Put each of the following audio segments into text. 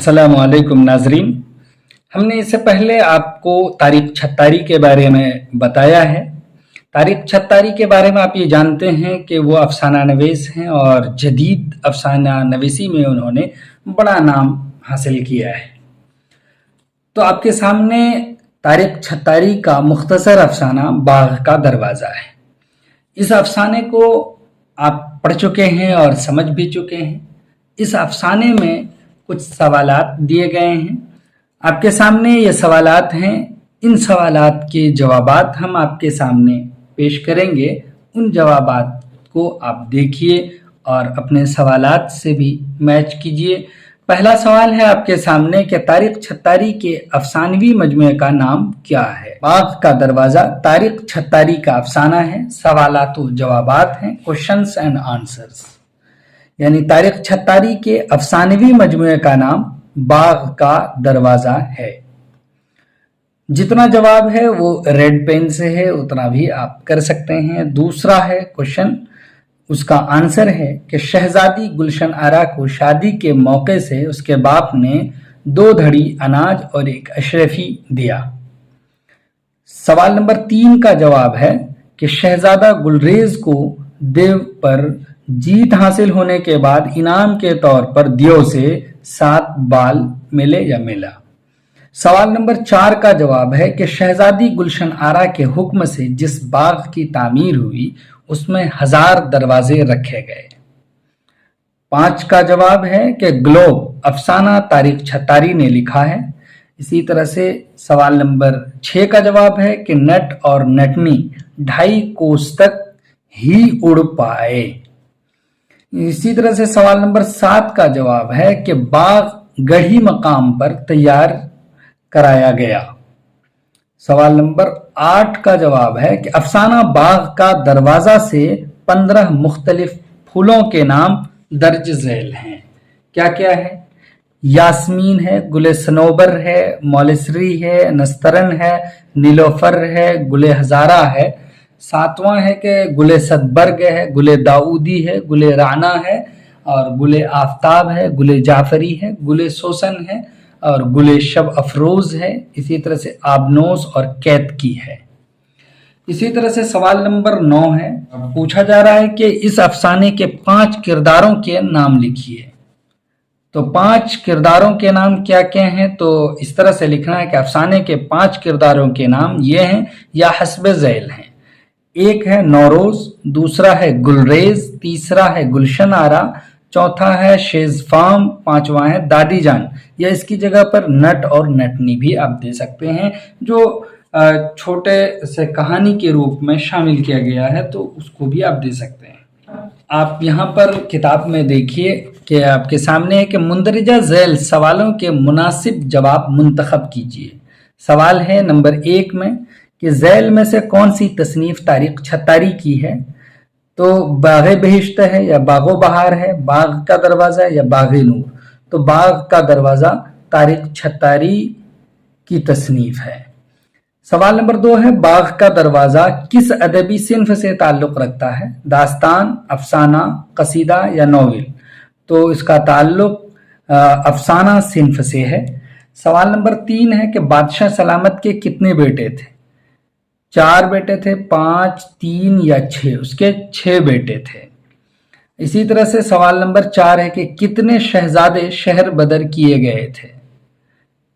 अस्सलामुअलैकुम नाजरीन। हमने इससे पहले आपको तारिक छत्तारी के बारे में बताया है। तारिक छत्तारी के बारे में आप ये जानते हैं कि वो अफसाना नवीस हैं और जदीद अफसाना नवीसी में उन्होंने बड़ा नाम हासिल किया है। तो आपके सामने तारिक छत्तारी का मुख्तसर अफसाना बाघ का दरवाज़ा है। इस अफसाने को आप पढ़ चुके हैं और समझ भी चुके हैं। इस अफसाने में कुछ सवालात दिए गए हैं। आपके सामने ये सवालात हैं। इन सवालात के जवाबात हम आपके सामने पेश करेंगे। उन जवाबात को आप देखिए और अपने सवालात से भी मैच कीजिए। पहला सवाल है आपके सामने कि तारिक छत्तारी के अफसानवी मजमूए का नाम क्या है। बाघ का दरवाज़ा तारिक छत्तारी का अफसाना है। सवालात व जवाबात हैं, क्वेश्चंस एंड आंसर्स। यानी तारिक छत्तारी के अफसानवी मजमूए का नाम बाघ का दरवाज़ा है। जितना जवाब है वो रेड पेन से है, उतना भी आप कर सकते हैं। दूसरा है क्वेश्चन, उसका आंसर है कि शहजादी गुलशन आरा को शादी के मौके से उसके बाप ने 2 धड़ी अनाज और 1 अशरफी दिया। सवाल नंबर 3 का जवाब है कि शहजादा गुलरेज को देव पर जीत हासिल होने के बाद इनाम के तौर पर दियो से 7 बाल मिले या मिला। सवाल नंबर 4 का जवाब है कि शहजादी गुलशन आरा के हुक्म से जिस बाग की तामीर हुई उसमें 1000 दरवाजे रखे गए। 5 का जवाब है कि ग्लोब अफसाना तारिक छत्तारी ने लिखा है। इसी तरह से सवाल नंबर 6 का जवाब है कि नट और नटनी 2.5 कोस तक ही उड़ पाए। इसी तरह से सवाल नंबर 7 का जवाब है कि बाग गढ़ी मकाम पर तैयार कराया गया। सवाल नंबर 8 का जवाब है कि अफसाना बाग का दरवाज़ा से 15 मुख्तलिफ फूलों के नाम दर्ज झैल हैं। क्या क्या है? यास्मीन है, गुले सनोबर है, मौलिसरी है, नस्तरन है, नीलोफर है, गुले हजारा है। 7वां है कि गुले सदबर्ग है, गुले दाऊदी है, गुले राना है और गुले आफ्ताब है, गुले जाफरी है, गुले सोसन है और गुले शब अफरोज है। इसी तरह से आबनोस और कैतकी है। इसी तरह से सवाल नंबर 9 है। पूछा जा रहा है कि इस अफसाने के 5 किरदारों के नाम लिखिए। तो 5 किरदारों के नाम क्या क्या हैं? तो इस तरह से लिखना है कि अफसाने के 5 किरदारों के नाम ये हैं या हस्ब झैल हैं। 1 है नौरोज, दूसरा है गुलरेज, तीसरा है गुलशन आरा, चौथा है शेजफाम, 5वां है दादी जान। या इसकी जगह पर नट और नटनी भी आप दे सकते हैं, जो छोटे से कहानी के रूप में शामिल किया गया है, तो उसको भी आप दे सकते हैं। आप यहाँ पर किताब में देखिए कि आपके सामने है कि मुंदरजा झैल सवालों के मुनासिब जवाब मुंतखब कीजिए। सवाल है नंबर 1 में कि झैल में से कौन सी तसनीफ तारिक छत्तारी की है? तो बाग़े बहिश्त है या बागो बहार है, बाग का दरवाज़ा या बाग़े नूर। तो बाग का दरवाज़ा तारिक छत्तारी की तसनीफ है। सवाल नंबर 2 है बाग का दरवाज़ा किस अदबी सिन्फ से ताल्लुक़ रखता है? दास्तान, अफसाना, कसीदा या नोवेल। तो इसका ताल्लुक़ अफसाना सिन्फ से है। सवाल नंबर 3 है कि बादशाह सलामत के कितने बेटे थे? 4 बेटे थे, 5, 3 या 6? उसके 6 बेटे थे। इसी तरह से सवाल नंबर 4 है कि कितने शहजादे शहर बदर किए गए थे?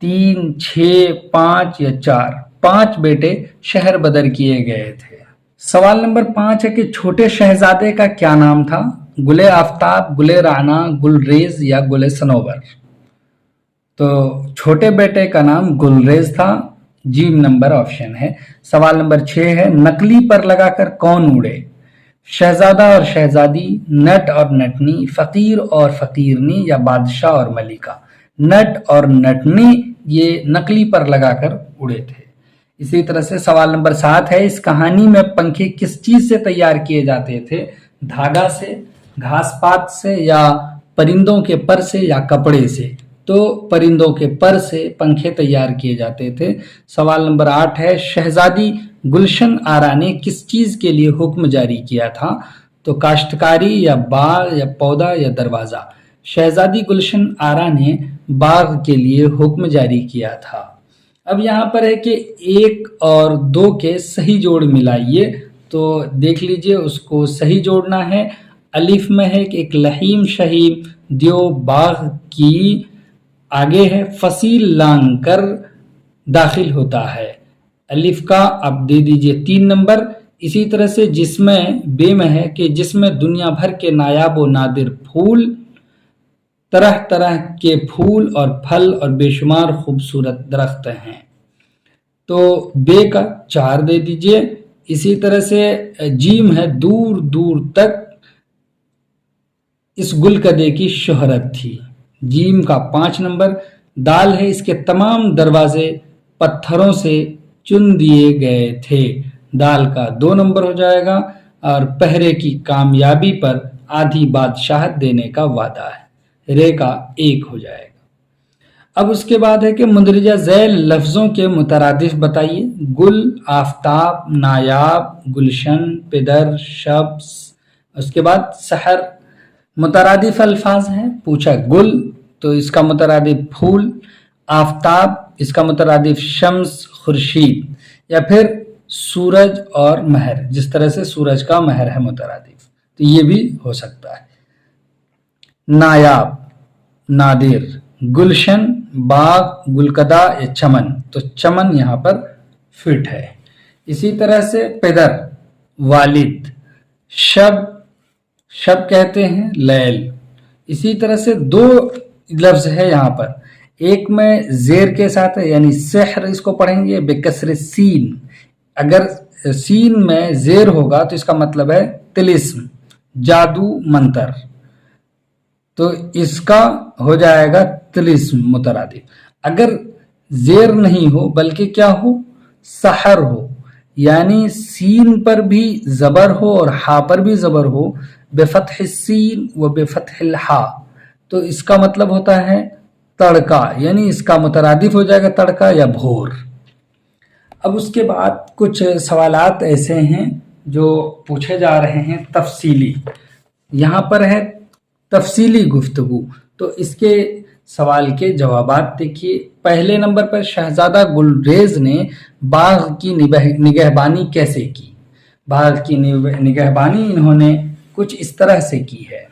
3, 6, 5 या 4? 5 बेटे शहर बदर किए गए थे। सवाल नंबर 5 है कि छोटे शहजादे का क्या नाम था? गुले आफ्ताब, गुले राना, गुलरेज या गुले सनोबर। तो छोटे बेटे का नाम गुलरेज था। जीम नंबर ऑप्शन है। सवाल नंबर 6 है नकली पर लगाकर कौन उड़े? शहजादा और शहजादी, नट और नटनी, फकीर और फकीरनी या बादशाह और मलिका। नट और नटनी ये नकली पर लगाकर उड़े थे। इसी तरह से सवाल नंबर 7 है इस कहानी में पंखे किस चीज से तैयार किए जाते थे? धागा से, घास पात से या परिंदों के पर से या कपड़े से? तो परिंदों के पर से पंखे तैयार किए जाते थे। सवाल नंबर 8 है शहजादी गुलशन आरा ने किस चीज के लिए हुक्म जारी किया था? तो काश्तकारी या बाग या पौधा या दरवाजा। शहजादी गुलशन आरा ने बाग के लिए हुक्म जारी किया था। अब यहाँ पर है कि 1 और 2 के सही जोड़ मिलाइए, तो देख लीजिए उसको सही जोड़ना है। अलिफ में है कि एक लहीम शहीम दियो बाग की, आगे है फसील लांग कर दाखिल होता है, अलिफ का आप दे दीजिए 3 नंबर। इसी तरह से जिसमें बे में है कि जिसमें दुनिया भर के नायाब व नादिर फूल, तरह तरह के फूल और फल और बेशुमार खूबसूरत दरख्त हैं, तो बे का 4 दे दीजिए। इसी तरह से जीम है दूर दूर तक इस गुलकदे की शोहरत थी, जीम का 5 नंबर। दाल है इसके तमाम दरवाजे पत्थरों से चुन दिए गए थे, दाल का 2 नंबर हो जाएगा। और पहरे की कामयाबी पर आधी बादशाहत देने का वादा है, रे का 1 हो जाएगा। अब उसके बाद है कि मुंदरजा झैल लफ्ज़ों के मुतरादिफ बताइए। गुल, आफताब, नायाब, गुलशन, पिदर, शब्स। उसके बाद सहर मुतरादिफ अल्फाज हैं। पूछा गुल तो इसका मुतरादिफ फूल, आफताब इसका मुतरादिफ शम्स खुर्शीद, या फिर सूरज और महर, जिस तरह से सूरज का महर है मुतरादिफ, तो ये भी हो सकता है। नायाब नादिर, गुलशन बाग, गुलकदा या चमन, तो चमन यहाँ पर फिट है। इसी तरह से पिदर वालिद, शब शब कहते हैं लैल। इसी तरह से 2 लफ्ज है यहाँ पर, एक में जेर के साथ है यानी सहर, इसको पढ़ेंगे बेकसर सीन, अगर सीन में जेर होगा तो इसका मतलब है तिलिस्म, जादू मंतर, तो इसका हो जाएगा तिलिस्म मुतरादिफ। अगर जेर नहीं हो बल्कि क्या हो, सहर हो, यानी सीन पर भी जबर हो और हा पर भी जबर हो, बेफतह सीन व बेफतह हा, तो इसका मतलब होता है तड़का, यानी इसका मुतरादिफ हो जाएगा तड़का या भोर। अब उसके बाद कुछ सवालात ऐसे हैं जो पूछे जा रहे हैं तफसीली, यहाँ पर है तफसीली गुफ्तगू, तो इसके सवाल के जवाबात देखिए। पहले नंबर पर शहजादा गुलरेज ने बाग की निगहबानी कैसे की। बाग की निगहबानी इन्होंने कुछ इस तरह से की है।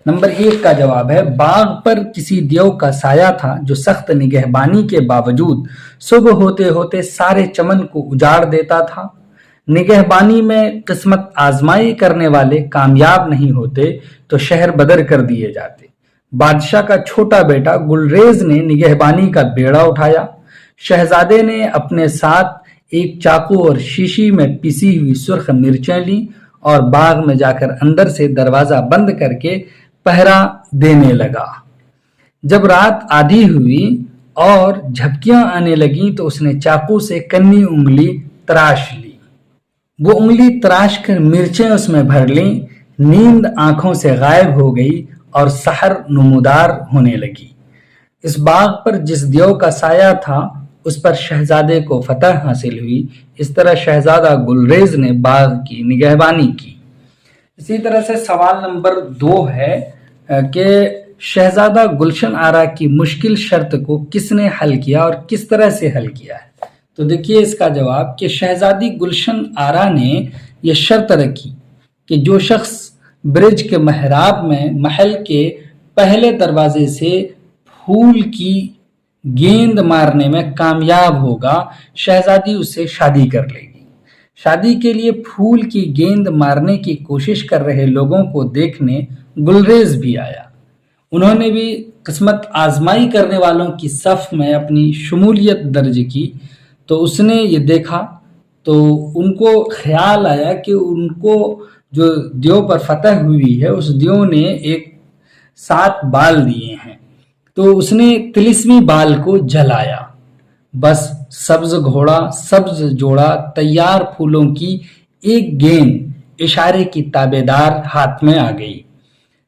नंबर 1 का जवाब है, बाग पर किसी देव का साया था जो सख्त निगहबानी के बावजूद सुबह होते होते सारे चमन को उजाड़ देता था। निगहबानी में किस्मत आजमाई करने वाले कामयाब नहीं होते तो शहर बदर कर दिए जाते। बादशाह का छोटा बेटा गुलरेज ने निगहबानी का बेड़ा उठाया। शहजादे ने अपने साथ एक चाकू और शीशी में पिसी हुई सुर्ख मिर्चें ली और बाग में जाकर अंदर से दरवाजा बंद करके पहरा देने लगा। जब रात आधी हुई और झपकियां आने लगी तो उसने चाकू से कन्नी उंगली तराश ली। वो उंगली तराश कर मिर्चें उसमें भर ली। नींद आंखों से गायब हो गई और सहर नमूदार होने लगी। इस बाग पर जिस देव का साया था उस पर शहजादे को फतह हासिल हुई। इस तरह शहजादा गुलरेज ने बाग की निगहबानी की। इसी तरह से सवाल नंबर 2 है कि शहजादा गुलशन आरा की मुश्किल शर्त को किसने हल किया और किस तरह से हल किया है। तो देखिए इसका जवाब कि शहजादी गुलशन आरा ने यह शर्त रखी कि जो शख्स ब्रिज के महराब में महल के पहले दरवाजे से फूल की गेंद मारने में कामयाब होगा, शहजादी उससे शादी कर लेगी। शादी के लिए फूल की गेंद मारने की कोशिश कर रहे लोगों को देखने गुलरेज भी आया। उन्होंने भी किस्मत आजमाई करने वालों की सफ में अपनी शमूलियत दर्ज की, तो उसने ये देखा तो उनको ख्याल आया कि उनको जो देव पर फतह हुई है उस देव ने एक 7 बाल दिए हैं, तो उसने तिलिस्मी बाल को जलाया। बस सब्ज घोड़ा, सब्ज जोड़ा, तैयार फूलों की एक गेंद इशारे की ताबेदार हाथ में आ गई।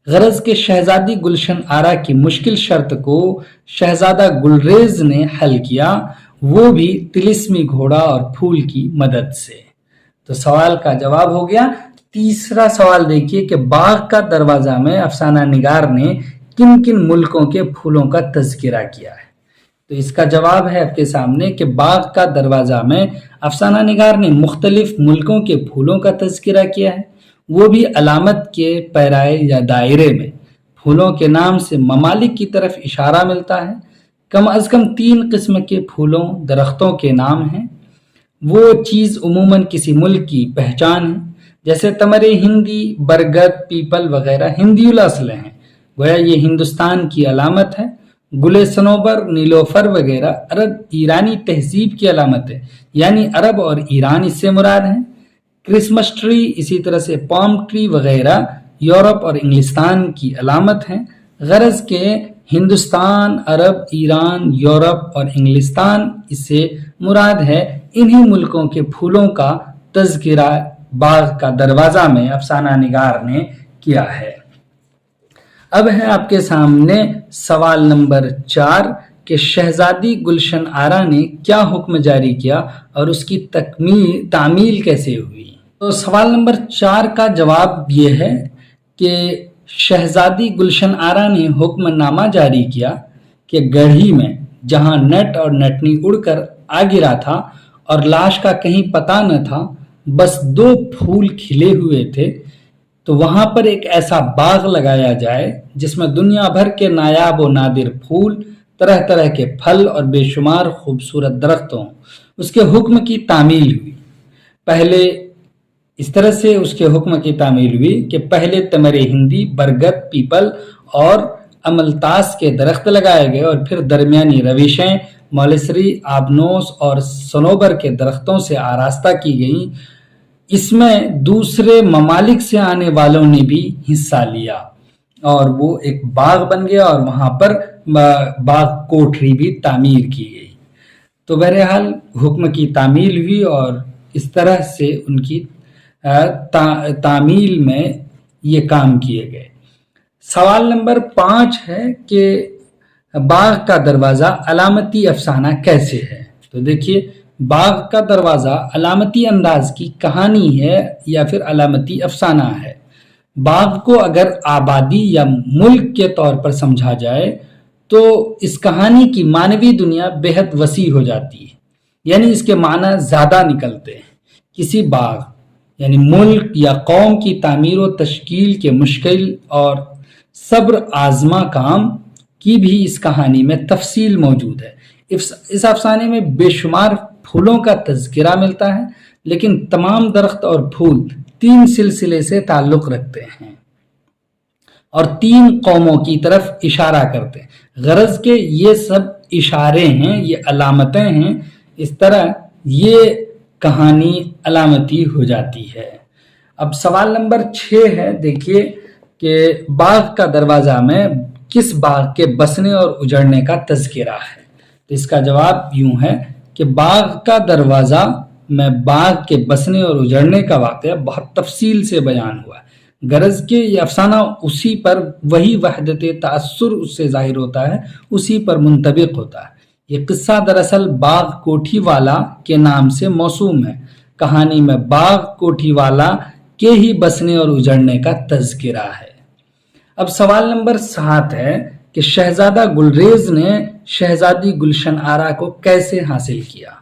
गरज के शहजादी गुलशन आरा की मुश्किल शर्त को शहजादा गुलरेज ने हल किया, वो भी तिलिस्मी घोड़ा और फूल की मदद से। तो सवाल का जवाब हो गया तीसरा सवाल देखिए कि बाग का दरवाजा में अफसाना निगार ने किन किन मुल्कों के फूलों का तज़किरा किया है। तो इसका जवाब है आपके सामने कि बाग का दरवाजा में अफसाना निगार ने मुख्तलिफ मुल्कों के फूलों का तज़किरा किया है, वो भी अलामत के पैराए या दायरे में। फूलों के नाम से ममालिक की तरफ इशारा मिलता है। कम अज़ कम 3 किस्म के फूलों दरख्तों के नाम हैं। वो चीज़ उमूमन किसी मुल्क की पहचान है, जैसे तमरे हिंदी, बरगद, पीपल वगैरह हिंदीउल असल हैं, गोया ये हिंदुस्तान की अलामत है। गुले सनोबर, नीलोफर वगैरह अरब ईरानी तहजीब की अलामत है, यानी अरब और ईरान इससे मुराद हैं। क्रिसमस ट्री, इसी तरह से पाम ट्री वगैरह यूरोप और इंग्लिस्तान की अलामत हैं। गरज के हिंदुस्तान, अरब, ईरान, यूरोप और इंग्लिस्तान इससे मुराद है। इन्हीं मुल्कों के फूलों का तज़किरा बाग का दरवाज़ा में अफसाना निगार ने किया है। अब है आपके सामने सवाल नंबर 4 कि शहजादी गुलशन आरा ने क्या हुक्म जारी किया और उसकी तामील कैसे हुई। तो सवाल नंबर 4 का जवाब ये है कि शहजादी गुलशन आरा ने हुक्मनामा जारी किया कि गढ़ी में जहां नट और नटनी उड़कर आ गिरा था और लाश का कहीं पता न था, बस 2 फूल खिले हुए थे, तो वहां पर एक ऐसा बाग लगाया जाए जिसमें दुनिया भर के नायाब व नादिर फूल, तरह तरह के फल और बेशुमार खूबसूरत दरख्त हों। उसके हुक्म की तामील हुई। पहले इस तरह से उसके हुक्म की तामील हुई कि पहले तमरे हिंदी, बरगद, पीपल और अमलतास के दरख्त लगाए गए और फिर दरमियानी रविशें मौलसरी, आबनोस और सनोबर के दरख्तों से आरास्ता की गई। इसमें दूसरे ममालिक से आने वालों ने भी हिस्सा लिया और वो एक बाग बन गया और वहां पर बाग कोठरी भी तामीर की गई। तो बहरहाल हुक्म की तामील हुई और इस तरह से उनकी तामील में ये काम किए गए। सवाल नंबर 5 है कि बाग का दरवाज़ा अलामती अफसाना कैसे है। तो देखिए, बाग का दरवाज़ा अलामती अंदाज की कहानी है या फिर अलामती अफसाना है। बाग को अगर आबादी या मुल्क के तौर पर समझा जाए तो इस कहानी की मानवी दुनिया बेहद वसी हो जाती है, यानी इसके माना ज़्यादा निकलते हैं। किसी बाग यानी मुल्क या कौम की तामीर व तश्कील के मुश्किल और सब्र आजमा काम की भी इस कहानी में तफसील मौजूद है। इस अफसाने में बेशुमार फूलों का तज़किरा मिलता है, लेकिन तमाम दरख्त और फूल 3 सिलसिले से ताल्लुक़ रखते हैं और 3 कौमों की तरफ इशारा करते हैं। गरज के ये सब इशारे हैं, ये अलामतें हैं। इस तरह ये कहानी अलामती हो जाती है। अब सवाल नंबर 6 है, देखिए कि बाग का दरवाज़ा में किस बाग के बसने और उजड़ने का तज़किरा है। तो इसका जवाब यूं है कि बाग का दरवाज़ा में बाग के बसने और उजड़ने का वाक़या बहुत तफसील से बयान हुआ है। गरज के ये अफसाना उसी पर, वही वहदत तासुर उससे ज़ाहिर होता है, उसी पर मुंतबिक होता है। ये किस्सा दरअसल बाग कोठी वाला के नाम से मौसूम है। कहानी में बाग कोठी वाला के ही बसने और उजड़ने का तज़किरा है। अब सवाल नंबर 7 है कि शहजादा गुलरेज ने शहजादी गुलशन आरा को कैसे हासिल किया।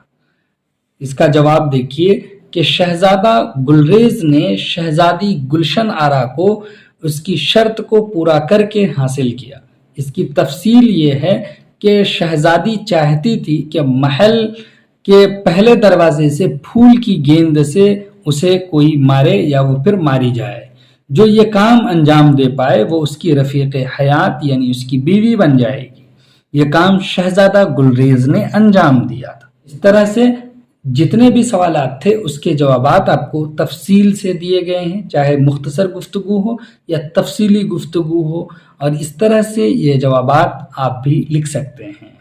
इसका जवाब देखिए कि शहजादा गुलरेज ने शहजादी गुलशन आरा को उसकी शर्त को पूरा करके हासिल किया। इसकी तफसील ये है कि शहजादी चाहती थी कि महल के पहले दरवाजे से फूल की गेंद से उसे कोई मारे या वो फिर मारी जाए। जो ये काम अंजाम दे पाए वो उसकी रफ़ीक़ हयात यानी उसकी बीवी बन जाएगी। ये काम शहजादा गुलरेज ने अंजाम दिया था। इस तरह से जितने भी सवालात थे उसके जवाबात आपको तफसील से दिए गए हैं, चाहे मुख्तसर गुफ्तगू हो या तफसीली गुफ्तगू हो, और इस तरह से ये जवाबात आप भी लिख सकते हैं।